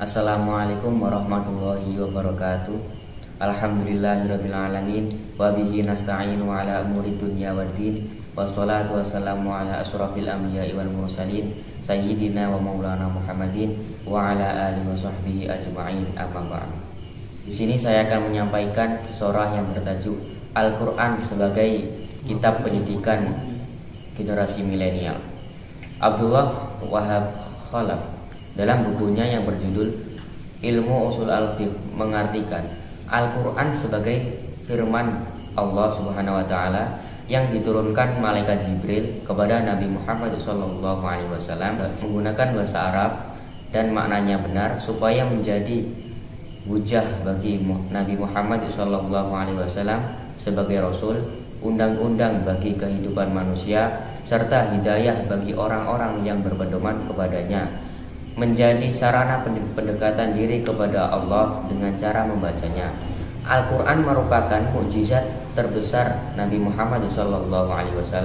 Assalamualaikum warahmatullahi wabarakatuh. Alhamdulillahirabbil alamin wa bihi nasta'inu ala umuri dunya waddin. Wassalatu wassalamu ala asyrafil anbiya'i wal mursalin sayyidina wa maulana Muhammadin wa ala alihi wa sahbihi ajma'in, amma ba'd. Di sini saya akan menyampaikan sesorah yang bertajuk Al-Qur'an sebagai kitab pendidikan generasi milenial. Abdullah Wahab Khalaf dalam bukunya yang berjudul Ilmu Usul Al-Fiqh mengartikan Al-Quran sebagai firman Allah Subhanahu wa Ta'ala yang diturunkan malaikat Jibril kepada Nabi Muhammad SAW menggunakan bahasa Arab dan maknanya benar supaya menjadi hujah bagi Nabi Muhammad SAW sebagai Rasul, undang-undang bagi kehidupan manusia, serta hidayah bagi orang-orang yang berpedoman kepadanya, menjadi sarana pendekatan diri kepada Allah dengan cara membacanya. Al-Quran merupakan mukjizat terbesar Nabi Muhammad SAW,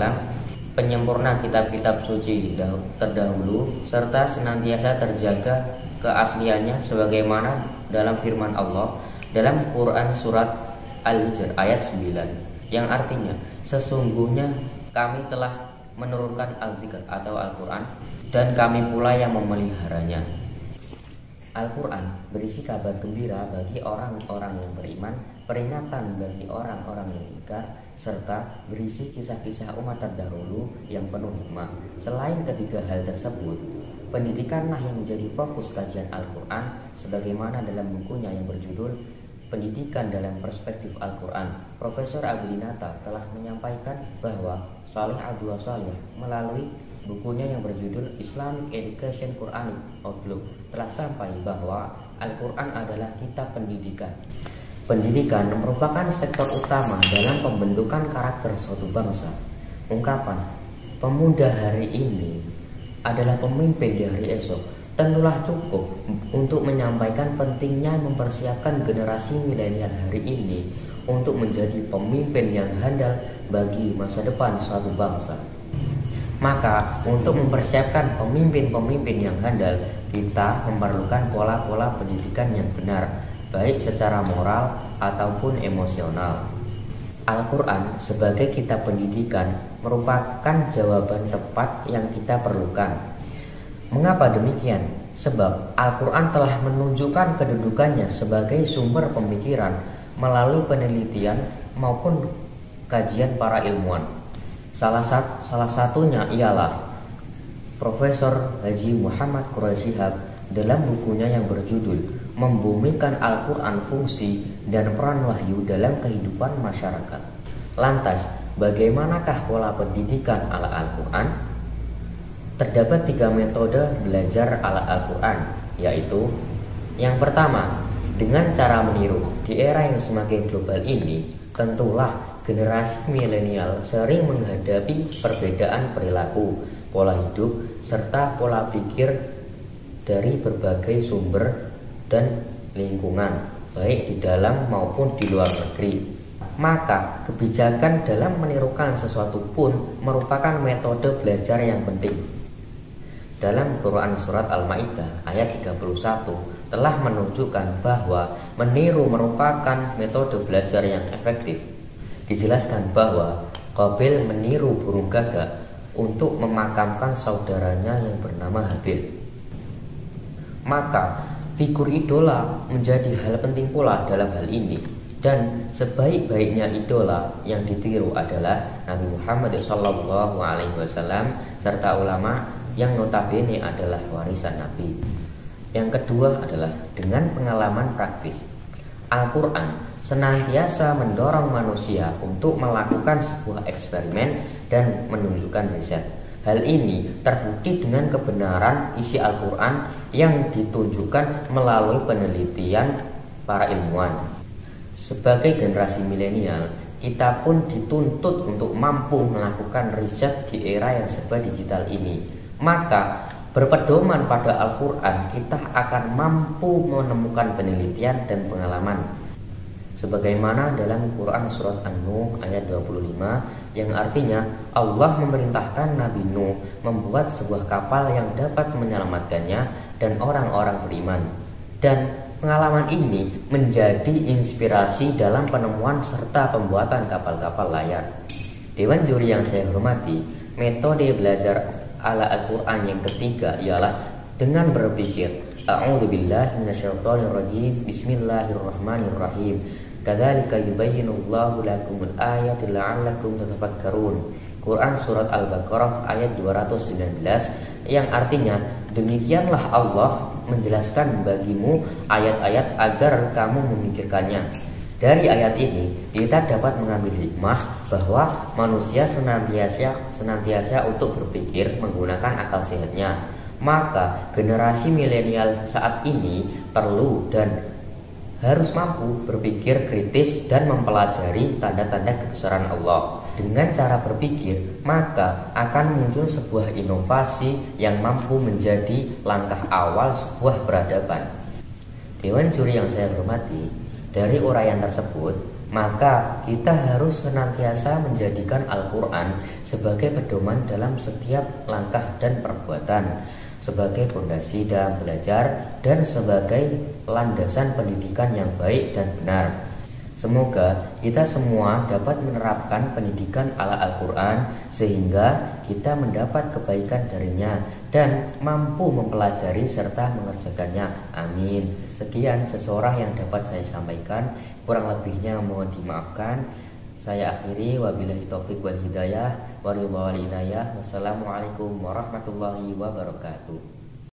penyempurna kitab-kitab suci terdahulu, serta senantiasa terjaga keasliannya sebagaimana dalam firman Allah dalam Quran surat Al-Hijr ayat 9 yang artinya, sesungguhnya kami telah menurunkan Al-Zikr atau Al-Quran dan kami pula yang memeliharanya. Al-Quran berisi kabar gembira bagi orang-orang yang beriman, peringatan bagi orang-orang yang ingkar, serta berisi kisah-kisah umat terdahulu yang penuh hikmah. Selain ketiga hal tersebut, pendidikanlah yang menjadi fokus kajian Al-Quran sebagaimana dalam bukunya yang berjudul Pendidikan dalam Perspektif Al-Quran. Profesor Abdinata telah menyampaikan bahwa Saleh Abdullah Saleh melalui bukunya yang berjudul Islamic Education Quranic Outlook telah sampai bahwa Al-Quran adalah kitab pendidikan. Pendidikan merupakan sektor utama dalam pembentukan karakter suatu bangsa. Ungkapan pemuda hari ini adalah pemimpin di hari esok tentulah cukup untuk menyampaikan pentingnya mempersiapkan generasi milenial hari ini untuk menjadi pemimpin yang handal bagi masa depan suatu bangsa. Maka untuk mempersiapkan pemimpin-pemimpin yang handal, kita memerlukan pola-pola pendidikan yang benar, baik secara moral ataupun emosional. Al-Quran sebagai kitab pendidikan merupakan jawaban tepat yang kita perlukan. Mengapa demikian? Sebab Al-Quran telah menunjukkan kedudukannya sebagai sumber pemikiran melalui penelitian maupun kajian para ilmuwan. Salah satunya ialah Profesor Haji Muhammad Quraish Shihab dalam bukunya yang berjudul Membumikan Al-Quran Fungsi dan Peran Wahyu dalam Kehidupan Masyarakat. Lantas, bagaimanakah pola pendidikan ala Al-Quran? Terdapat 3 metode belajar ala Al-Quran, yaitu yang pertama, dengan cara meniru. Di era yang semakin global ini, tentulah generasi milenial sering menghadapi perbedaan perilaku, pola hidup, serta pola pikir dari berbagai sumber dan lingkungan, baik di dalam maupun di luar negeri. Maka kebijakan dalam menirukan sesuatu pun merupakan metode belajar yang penting. Dalam Quran surat Al-Maidah ayat 31 telah menunjukkan bahwa meniru merupakan metode belajar yang efektif. Dijelaskan bahwa Qabil meniru burung gagak untuk memakamkan saudaranya yang bernama Habil. Maka figur idola menjadi hal penting pula dalam hal ini. Dan sebaik-baiknya idola yang ditiru adalah Nabi Muhammad SAW serta ulama yang notabene adalah warisan Nabi. Yang kedua adalah dengan pengalaman praktis. Al-Quran senantiasa mendorong manusia untuk melakukan sebuah eksperimen dan menunjukkan riset. Hal ini terbukti dengan kebenaran isi Al-Quran yang ditunjukkan melalui penelitian para ilmuwan. Sebagai generasi milenial, kita pun dituntut untuk mampu melakukan riset di era yang serba digital ini. Maka berpedoman pada Al-Quran, kita akan mampu menemukan penelitian dan pengalaman. Sebagaimana dalam Quran surat An-Nuh ayat 25 yang artinya Allah memerintahkan Nabi Nuh membuat sebuah kapal yang dapat menyelamatkannya dan orang-orang beriman. dan pengalaman ini menjadi inspirasi dalam penemuan serta pembuatan kapal-kapal layar. Dewan juri yang saya hormati, metode belajar ala Al-Quran yang ketiga ialah dengan berpikir, A'udzubillahi minasyaitonirrajim, Bismillahirrahmanirrahim. Kadzalika yubayyinullahu lakumul ayati la'allakum tatafakkarun. Quran surat Al-Baqarah ayat 219, yang artinya, demikianlah Allah menjelaskan bagimu ayat-ayat agar kamu memikirkannya. Dari ayat ini kita dapat mengambil hikmah bahwa manusia senantiasa untuk berpikir menggunakan akal sehatnya. Maka generasi milenial saat ini perlu dan harus mampu berpikir kritis dan mempelajari tanda-tanda kebesaran Allah. Dengan cara berpikir, maka akan muncul sebuah inovasi yang mampu menjadi langkah awal sebuah peradaban. Dewan juri yang saya hormati, dari uraian tersebut, maka kita harus senantiasa menjadikan Al-Quran sebagai pedoman dalam setiap langkah dan perbuatan, sebagai fondasi dalam belajar dan sebagai landasan pendidikan yang baik dan benar. Semoga kita semua dapat menerapkan pendidikan ala Al-Quran sehingga kita mendapat kebaikan darinya dan mampu mempelajari serta mengerjakannya. Amin. Sekian sesorah yang dapat saya sampaikan, kurang lebihnya mohon dimaafkan. Saya akhiri, wabillahi taufiq wal hidayah, wassalamualaikum warahmatullahi wabarakatuh.